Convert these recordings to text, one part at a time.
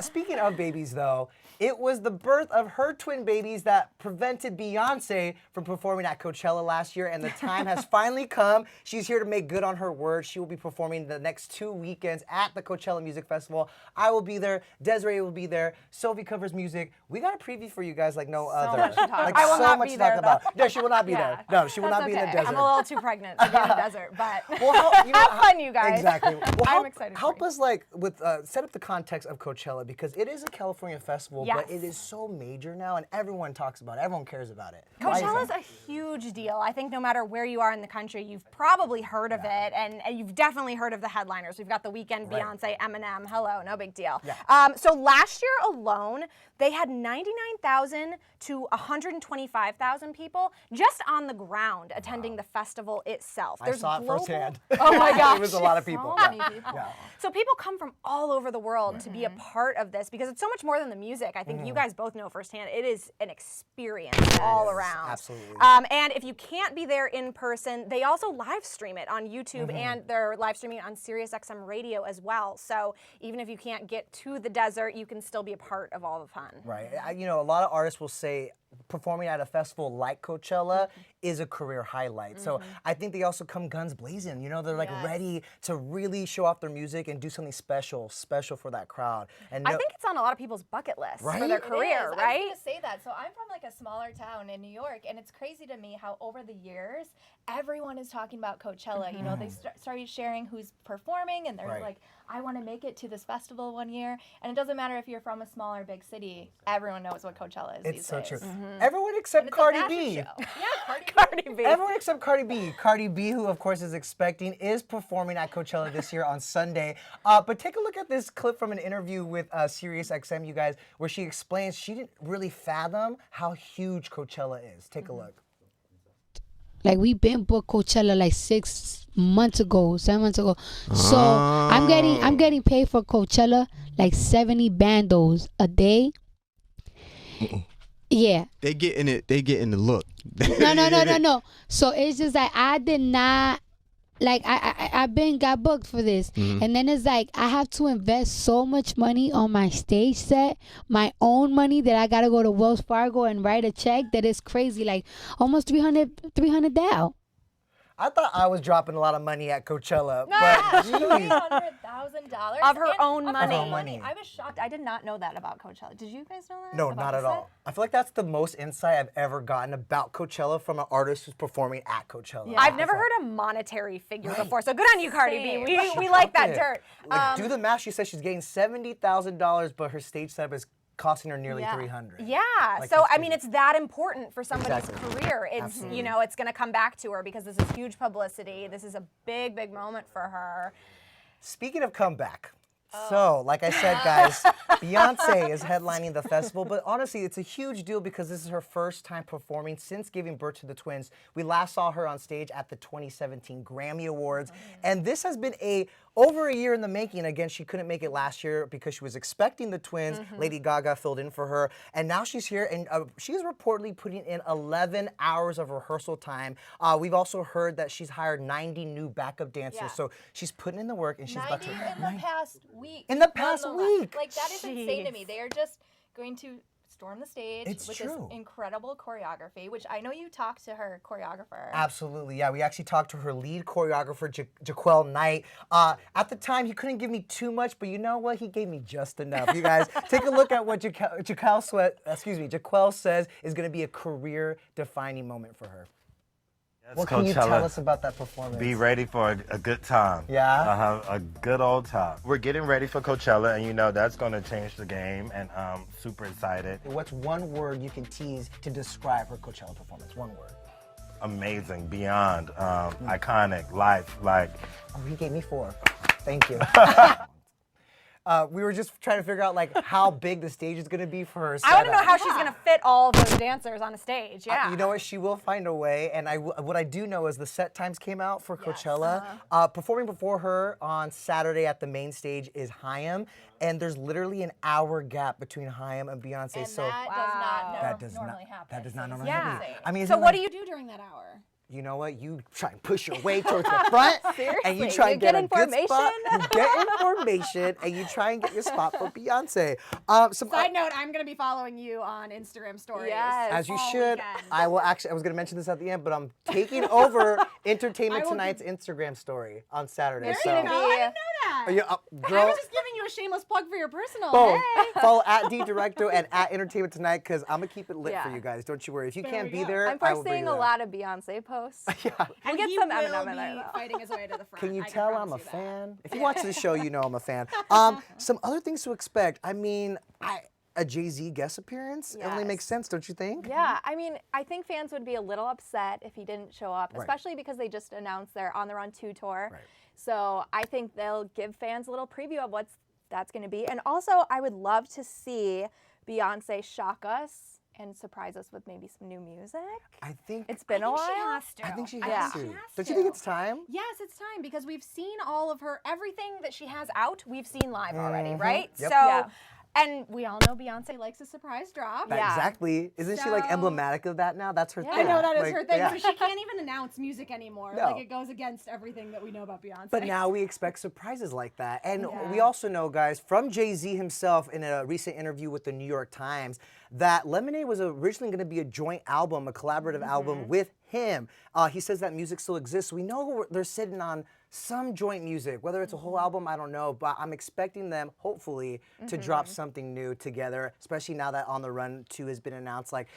Speaking of babies, though, it was the birth of her twin babies that prevented Beyonce from performing at Coachella last year, and the time has finally come. She's here to make good on her word. She will be performing the next 2 weekends at the Coachella Music Festival. I will be there. Desiree will be there. Sophie covers music. We got a preview for you guys like no other. Much to talk like about. I will so not much be to there, talk about. No, she will not be there. No, she will not be in the desert. I'm a little too pregnant to be in the desert, but have fun, you guys. Exactly. Well, I'm excited. Help us with set up the context of Coachella, because it is a California festival, but it is so major now, and everyone talks about it. Everyone cares about it. Coachella is a huge deal. I think no matter where you are in the country, you've probably heard of it, and you've definitely heard of the headliners. We've got The Weeknd, Beyonce, Eminem. Hello, no big deal. Yeah. So last year alone, they had 99,000 to 125,000 people just on the ground attending the festival itself. I saw it firsthand. Oh my gosh. It was a lot of people. So many people. Yeah. So people come from all over the world to be a part of this because it's so much more than the music. I think you guys both know firsthand. It is an experience all around. Absolutely. And if you can't be there in person, they also live stream it on YouTube and they're live streaming on SiriusXM Radio as well. So even if you can't get to the desert, you can still be a part of all the fun. Right. You know, a lot of artists will say performing at a festival like Coachella is a career highlight. So I think they also come guns blazing. You know, they're like ready to really show off their music and do something special for that crowd. And I think it's on a lot of people's bucket list for their It career, is. right? I was going to say that. So I'm from like a smaller town in New York, and it's crazy to me how over the years, everyone is talking about Coachella. You know, they started sharing who's performing, and they're like, I want to make it to this festival one year. And it doesn't matter if you're from a small or big city, everyone knows what Coachella is these days. It's so true. Everyone except Cardi B. Yeah, Cardi B. Everyone except Cardi B. Cardi B, who of course is expecting, is performing at Coachella this year on Sunday. But take a look at this clip from an interview with SiriusXM, you guys, where she explains she didn't really fathom how huge Coachella is. Take a look. Like, we been booked Coachella like 7 months ago. So I'm getting paid for Coachella like 70 bandos a day. Yeah. They getting the look. No. So it's just like I did not, like I've been got booked for this. And then it's like I have to invest so much money on my stage set, my own money, that I gotta go to Wells Fargo and write a check that is crazy, like almost 300 down. I thought I was dropping a lot of money at Coachella, but $300,000 Of her own money. I was shocked. I did not know that about Coachella. Did you guys know that? no, about not the at set? all. I feel like that's the most insight I've ever gotten about Coachella from an artist who's performing at Coachella. Yeah. I've never heard a monetary figure before, so good on you, Cardi B. We like that dirt. Like, do the math. She says she's getting $70,000, but her stage setup is costing her nearly $300,000. Yeah, Like, so I mean, it's that important for somebody's career. It's Absolutely. you know, it's going to come back to her because this is huge publicity. This is a big, big moment for her. Speaking of comeback, so like I said, guys, Beyonce is headlining the festival, but honestly, it's a huge deal because this is her first time performing since giving birth to the twins. We last saw her on stage at the 2017 Grammy Awards, and this has been over a year in the making. Again, she couldn't make it last year because she was expecting the twins. Lady Gaga filled in for her, and now she's here, and she's reportedly putting in 11 hours of rehearsal time. We've also heard that she's hired 90 new backup dancers, so she's putting in the work, and she's about to... in the past week. In the past week. Like, that is insane to me. They are just going to storm the stage with true. this incredible choreography, which I know you talked to her choreographer. Absolutely, yeah. We actually talked to her lead choreographer, Jaquel Knight. At the time, he couldn't give me too much, but you know what? He gave me just enough. You guys, take a look at what Jaquel says is going to be a career-defining moment for her. Yes, What can you Coachella. tell us about that performance? Be ready for a good time. Yeah? A good old time. We're getting ready for Coachella, and you know that's going to change the game, and I'm super excited. What's one word you can tease to describe her Coachella performance? One word. Amazing, beyond, iconic, life, like. Oh, he gave me 4. Thank you. We were just trying to figure out like how big the stage is going to be for her. I want to know how she's going to fit all of those dancers on a stage. Yeah. You know what? She will find a way. And what I do know is the set times came out for Coachella. Performing before her on Saturday at the main stage is Haim, and there's literally an hour gap between Haim and Beyonce. And so that does not normally happen. That does not normally yeah. happen. I mean, so what do you do during that hour? you know what? You try and push your way towards the front, and you Seriously, try you and get a good information? spot. You get information, and you try and get your spot for Beyonce. Side note, I'm going to be following you on Instagram stories. Yes. As you all should. weekend. I will actually. I was going to mention this at the end, but I'm taking over Entertainment I will Tonight's Instagram story on Saturday. There so, you go. I didn't know that. Are you, I girl, was just giving you a shameless plug for your personal. boom. Hey. Follow at DDirecto and at Entertainment Tonight because I'm gonna keep it lit for Yeah. you guys. Don't you worry. If you There can't we be go. there, I'm I will bring foreseeing you a there. lot of Beyonce posts. Yeah. And get he some will Eminem in be there, though. fighting his way to the front. Can you I tell I'm promise a you that. fan? If you watch the show, you know I'm a fan. Some other things to expect. I mean, a Jay-Z guest appearance. It only Yes. makes sense, don't you think? Yeah, I mean, I think fans would be a little upset if he didn't show up, Right. especially because they just announced their On the Run 2 tour. Right. So I think they'll give fans a little preview of what that's going to be. And also, I would love to see Beyonce shock us and surprise us with maybe some new music. I think It's been a while. She has to. I think she I has think to. she has Don't you think to. it's time? Yes, it's time because we've seen all of her, everything that she has out, we've seen live already, Mhm. right? Yep. So, Yeah. and we all know Beyonce likes a surprise drop. Yeah. Exactly. Isn't she like So- emblematic of that now? That's her Yeah. thing. I know that is Like, her thing, yeah. so she can't even announce music anymore. No. Like it goes against everything that we know about Beyonce. But now we expect surprises like that. And Yeah. we also know, guys, from Jay-Z himself in a recent interview with the New York Times, that Lemonade was originally going to be a joint album, a collaborative album with him. He says that music still exists. We know they're sitting on some joint music, whether it's a whole album, I don't know, but I'm expecting them, hopefully, to drop something new together, especially now that On the Run 2 has been announced. Like,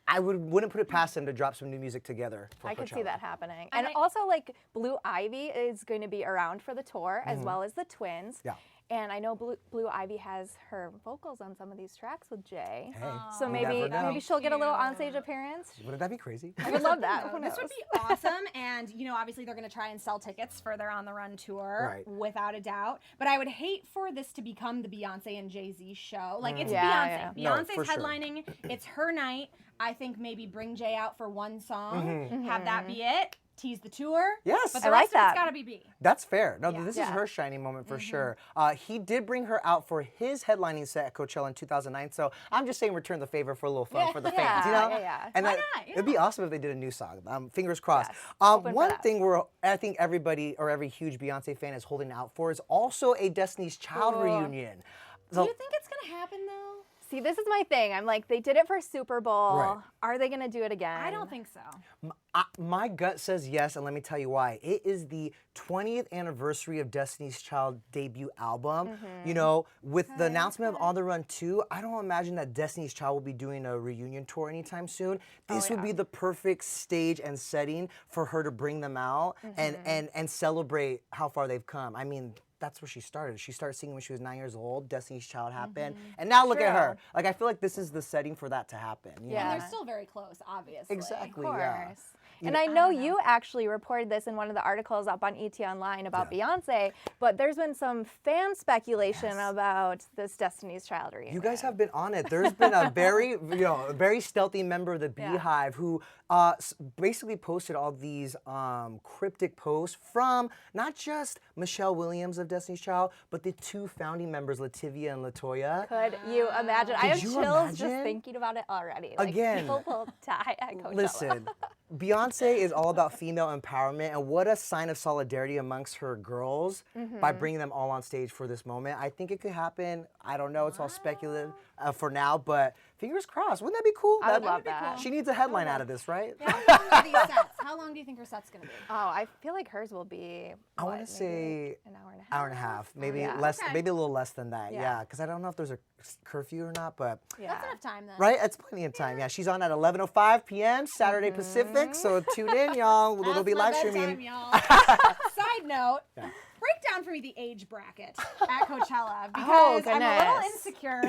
I wouldn't put it past them to drop some new music together for I could see Coachella. that happening. And And I- also, like, Blue Ivy is going to be around for the tour, as well as the twins. Yeah. And I know Blue Ivy has her vocals on some of these tracks with Jay. Hey, So you maybe never know. maybe she'll get a little onstage appearance. Wouldn't that be crazy? I would love that. Who This knows? would be awesome, and obviously they're going to try and sell tickets for their On the Run tour, Right. without a doubt. But I would hate for this to become the Beyonce and Jay-Z show. Like it's Yeah, Beyonce. yeah. No, Beyonce's for sure. headlining. It's her night. I think maybe bring Jay out for one song, have that be it. Tease the tour. Yes. But the I like rest of that. it's got to be B. That's fair. No, Yeah. this Yeah. is her shining moment for sure. He did bring her out for his headlining set at Coachella in 2009. So I'm just saying, return the favor for a little fun for the fans. You know? Yeah. And Why that- not? it'd be awesome if they did a new song. Fingers crossed. Yes. Hoping for One that. thing I think everybody or every huge Beyonce fan is holding out for is also a Destiny's Child reunion. So Do you think it's going to happen though? See, this is my thing. I'm like, they did it for Super Bowl. Right. Are they going to do it again? I don't think so. My gut says yes, and let me tell you why. It is the 20th anniversary of Destiny's Child debut album. You know, with the announcement of On the Run 2, I don't imagine that Destiny's Child will be doing a reunion tour anytime soon. This would be the perfect stage and setting for her to bring them out and celebrate how far they've come. I mean, that's where she started. She started singing when she was 9 years old. Destiny's Child happened. And now look at her. Like, I feel like this is the setting for that to happen. you Yeah. know? And they're still very close, obviously. Exactly, Of yeah. course. And I know you actually reported this in one of the articles up on ET Online about Beyonce, but there's been some fan speculation about this Destiny's Child reunion. You guys have been on it. There's been a very, a very stealthy member of the Beehive who basically posted all these cryptic posts from not just Michelle Williams of Destiny's Child, but the two founding members, Lativia and Latoya. Could you imagine? I have you chills just imagine? thinking about it already. Like, Again. people will die at Coachella. Listen, Beyonce is all about female empowerment, and what a sign of solidarity amongst her girls by bringing them all on stage for this moment. I think it could happen. I don't know. It's all speculative for now, but fingers crossed. Wouldn't that be cool? I would That- love that. She needs a headline out of this, right? How long are these sets? How long do you think her set's going to be? Oh, I feel like hers will be. I want what, to say maybe an hour and a half. hour and a half, maybe Yeah. less, Okay. maybe a little less than that. Yeah. Yeah, because I don't know if there's a curfew or not, but Yeah. That's enough time then. right, it's plenty of time. Yeah, she's on at 11:05 p.m. Saturday Pacific, so tune in, y'all. They'll That's be my live bedtime, streaming. y'all. Side note, break down for me the age bracket at Coachella because I'm a little goodness. insecure.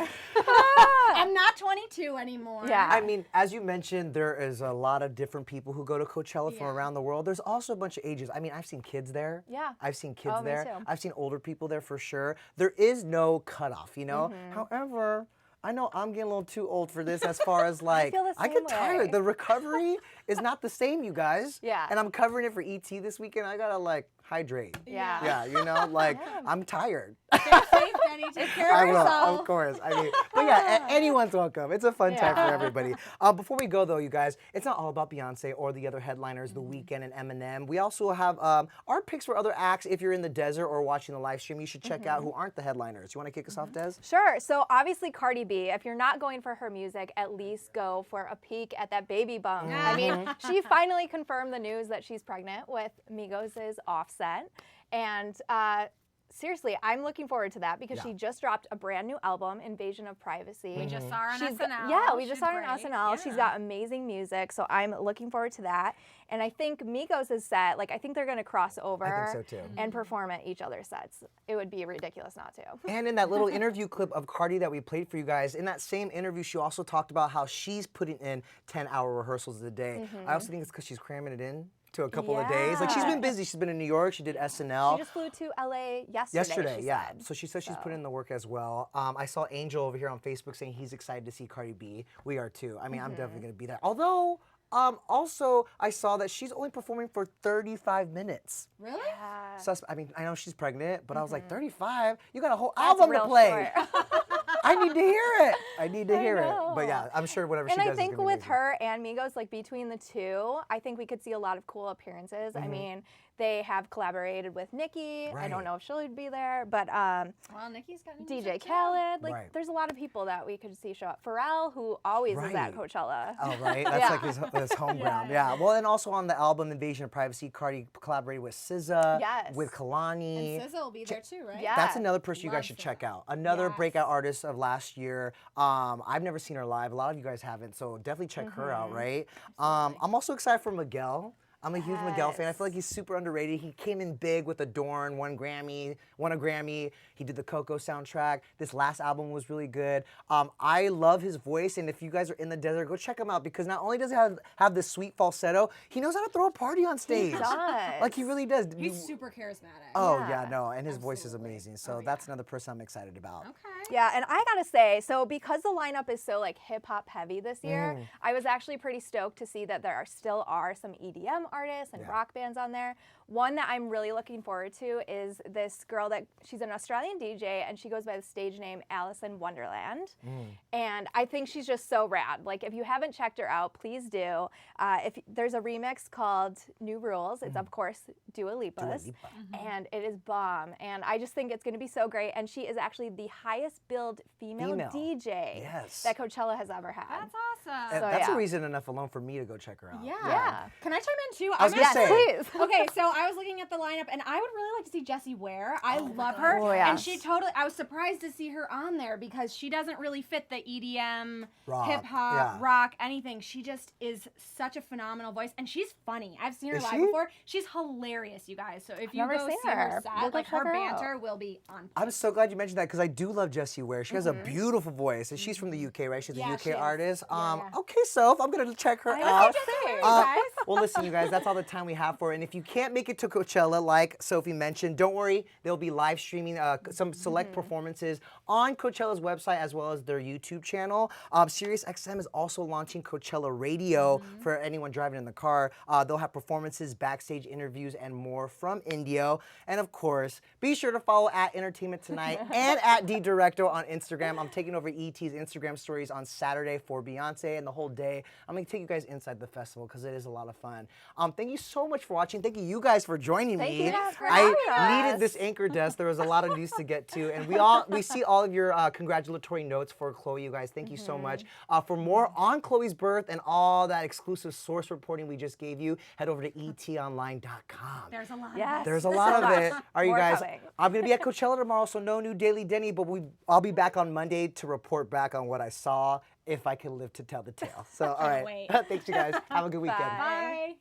I'm not 22 anymore. Yeah. I mean, as you mentioned, there is a lot of different people who go to Coachella from Yeah. around the world. There's also a bunch of ages. I mean, I've seen kids there. Yeah. I've seen kids Oh, me there. too. I've seen older people there for sure. There is no cutoff, you know? Mm-hmm. However, I know I'm getting a little too old for this as far as like, feel the I get same tired. way. The recovery is not the same, you guys. Yeah. And I'm covering it for ET this weekend. I gotta like hydrate. Yeah. Yeah, you know, like I'm tired. Stay safe, Denny. Take care I of will, yourself. of course. I mean, but yeah, anyone's welcome. It's a fun time for everybody. Before we go though, you guys, it's not all about Beyonce or the other headliners, The Weeknd and Eminem. We also have our picks for other acts. If you're in the desert or watching the live stream, you should check out who aren't the headliners. You want to kick us off, Des? Sure. So obviously Cardi B, if you're not going for her music, at least go for a peek at that baby bump. I mean, she finally confirmed the news that she's pregnant with Migos' Offset. And seriously, I'm looking forward to that because she just dropped a brand new album, Invasion of Privacy. We just saw her on She's SNL. Yeah, we just She's saw her on great. SNL. She's Yeah. got amazing music, so I'm looking forward to that. And I think Migos' set, like I think they're gonna cross over I think so too. and perform at each other's sets. It would be ridiculous not to. And in that little interview clip of Cardi that we played for you guys, in that same interview, she also talked about how she's putting in 10-hour rehearsals a day. I also think it's because she's cramming it in to a couple of days. Like she's been busy. She's been in New York. She did SNL. She just flew to LA yesterday. Yesterday, she yeah. said. So she says she's putting in the work as well. I saw Angel over here on Facebook saying he's excited to see Cardi B. We are too. I mean, I'm definitely going to be there. Although, also, I saw that she's only performing for 35 minutes. Really? I mean, I know she's pregnant, but I was like, 35? You got a whole That's album to real play. short. I need to hear it. I need to hear it. know. But yeah, I'm sure whatever she And does I is think gonna be with amazing. her and Migos, like between the two, I think we could see a lot of cool appearances. I mean, they have collaborated with Nicki. I Right. don't know if she'll be there, but Well, Nicki's got new DJ music, too. Khaled, like Right. there's a lot of people that we could see show up. Pharrell, who always is at Right. Coachella. Oh, right? That's like his home ground. Yeah. Well, and also on the album Invasion of Privacy, Cardi collaborated with SZA, Yes. with Kalani. And SZA will be there too, right? Yeah. That's another person you Love guys should SZA. check out. Another Yes. breakout artist of last year. I've never seen her live. A lot of you guys haven't, so definitely check her out, right? I'm also excited for Miguel. I'm a huge Miguel fan. I feel like he's super underrated. He came in big with Adorn, won a Grammy. He did the Coco soundtrack. This last album was really good. I love his voice, and if you guys are in the desert, go check him out because not only does he have this sweet falsetto, he knows how to throw a party on stage. He does. Like he really does. He's super charismatic. Oh yeah, no, and his voice is amazing. So that's another person I'm excited about. Okay. Yeah, and I gotta say, so because the lineup is so like hip hop heavy this year, I was actually pretty stoked to see that there still are some EDM artists and rock bands on there. One that I'm really looking forward to is this girl that she's an Australian DJ and she goes by the stage name Alice in Wonderland. And I think she's just so rad. Like if you haven't checked her out, please do. If there's a remix called New Rules, it's of course Dua Lipa's, and it is bomb. And I just think it's going to be so great. And she is actually the highest billed female DJ Yes. that Coachella has ever had. That's awesome. And So, that's a yeah. reason enough alone for me to go check her out. Yeah. Can I chime in too? I was gonna Yes, say. please. Okay, so I was looking at the lineup, and I would really like to see Jessie Ware. I love her, Oh, and yes. she I was surprised to see her on there because she doesn't really fit the EDM, Rock, hip hop, yeah. rock, anything. She just is such a phenomenal voice, and she's funny. I've seen her Is live she? before. She's hilarious, you guys. So if you never go seen see her her. set, We'll go like her check her out. banter will be on. I'm so glad you mentioned that because I do love Jessie Ware. She has a beautiful voice, and she's from the UK, right? She's a Yeah, UK she is. artist. Yeah. Okay, Soph, I'm gonna check her out. Hey, guys. Well, listen, you guys, that's all the time we have for it. And if you can't make it to Coachella, like Sophie mentioned, don't worry. They'll be live streaming some select performances on Coachella's website as well as their YouTube channel. SiriusXM is also launching Coachella Radio for anyone driving in the car. They'll have performances, backstage interviews, and more from Indio. And of course, be sure to follow at Entertainment Tonight and at DDirecto on Instagram. I'm taking over ET's Instagram stories on Saturday for Beyonce and the whole day. I'm going to take you guys inside the festival because it is a lot of fun. Thank you so much for watching. Thank you guys for joining Thank me. you guys for I having needed us. this anchor desk. There was a lot of news to get to, and we see all of your congratulatory notes for Chloe. You guys, thank you so much. For more on Chloe's birth and all that exclusive source reporting we just gave you, head over to etonline.com. There's a lot. Yes. There's a lot of it. All right, you More guys. coming. I'm gonna be at Coachella tomorrow, so no new Daily Denny, but I'll be back on Monday to report back on what I saw, if I can live to tell the tale. So, all right. wait. Thanks, you guys. Have a good weekend. Bye. Bye.